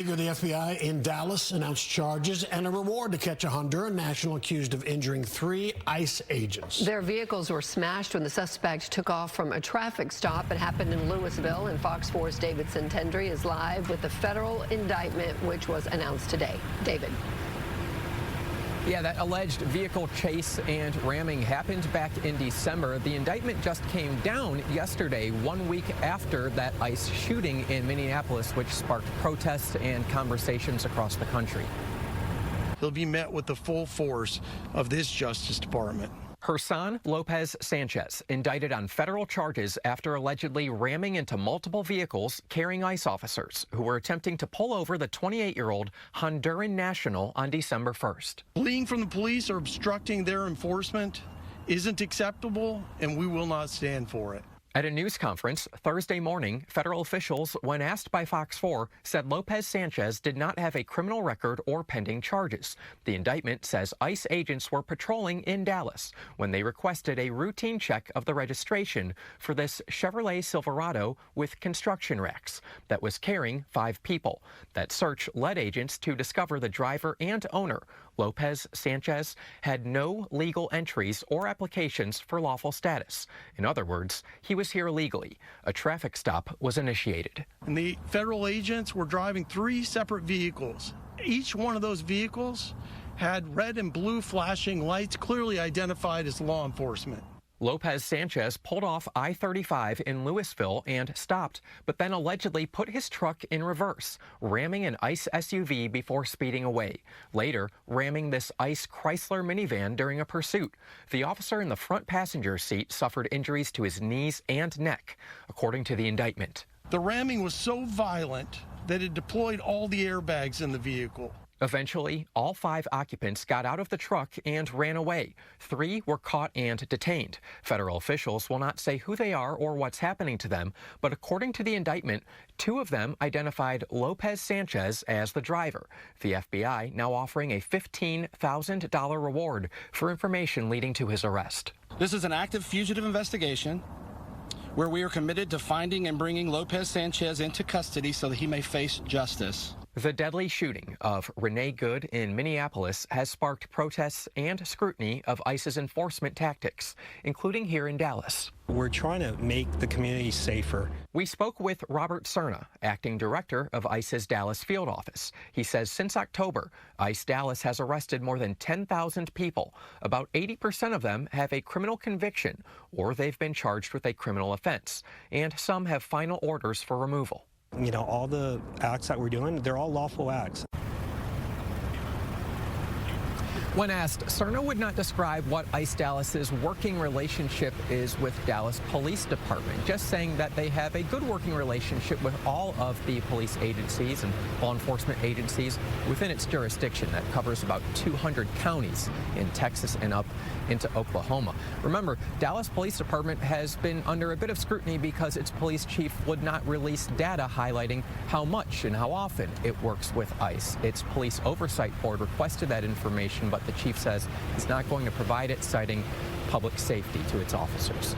The FBI in Dallas announced charges and a reward to catch a Honduran national accused of injuring 3 ICE agents. Their vehicles were smashed when the suspect took off from a traffic stop. It happened in Lewisville, and Fox 4's David Sentendry is live with the federal indictment, which was announced today. David. Yeah, that alleged vehicle chase and ramming happened back in December. The indictment just came down yesterday, 1 week after that ICE shooting in Minneapolis, which sparked protests and conversations across the country. He'll be met with the full force of this Justice Department. Hersan Lopez Sanchez indicted on federal charges after allegedly ramming into multiple vehicles carrying ICE officers who were attempting to pull over the 28-year-old Honduran national on December 1st. Fleeing from the police or obstructing their enforcement isn't acceptable, and we will not stand for it. At a news conference Thursday morning, federal officials, when asked by Fox 4, said Lopez Sanchez did not have a criminal record or pending charges. The indictment says ICE agents were patrolling in Dallas when they requested a routine check of the registration for this Chevrolet Silverado with construction racks that was carrying 5 people. That search led agents to discover the driver and owner. Lopez Sanchez had no legal entries or applications for lawful status. In other words, he was here illegally. A traffic stop was initiated. And the federal agents were driving 3 separate vehicles. Each one of those vehicles had red and blue flashing lights, clearly identified as law enforcement. Lopez Sanchez pulled off I-35 in Lewisville and stopped, but then allegedly put his truck in reverse, ramming an ICE SUV before speeding away. Later, ramming this ICE Chrysler minivan during a pursuit. The officer in the front passenger seat suffered injuries to his knees and neck, according to the indictment. The ramming was so violent that it deployed all the airbags in the vehicle. Eventually, all 5 occupants got out of the truck and ran away. 3 were caught and detained. Federal officials will not say who they are or what's happening to them, but according to the indictment, 2 of them identified Lopez Sanchez as the driver. The FBI now offering a $15,000 reward for information leading to his arrest. This is an active fugitive investigation where we are committed to finding and bringing Lopez Sanchez into custody so that he may face justice. The deadly shooting of Renee Good in Minneapolis has sparked protests and scrutiny of ICE's enforcement tactics, including here in Dallas. We're trying to make the community safer. We spoke with Robert Cerna, acting director of ICE's Dallas field office. He says since October, ICE Dallas has arrested more than 10,000 people. About 80% of them have a criminal conviction or they've been charged with a criminal offense, and some have final orders for removal. You know, all the acts that we're doing, they're all lawful acts. When asked, Cerna would not describe what ICE Dallas's working relationship is with Dallas Police Department, just saying that they have a good working relationship with all of the police agencies and law enforcement agencies within its jurisdiction. That covers about 200 counties in Texas and up into Oklahoma. Remember, Dallas Police Department has been under a bit of scrutiny because its police chief would not release data highlighting how much and how often it works with ICE. Its police oversight board requested that information, but the chief says he's not going to provide it, citing public safety to its officers.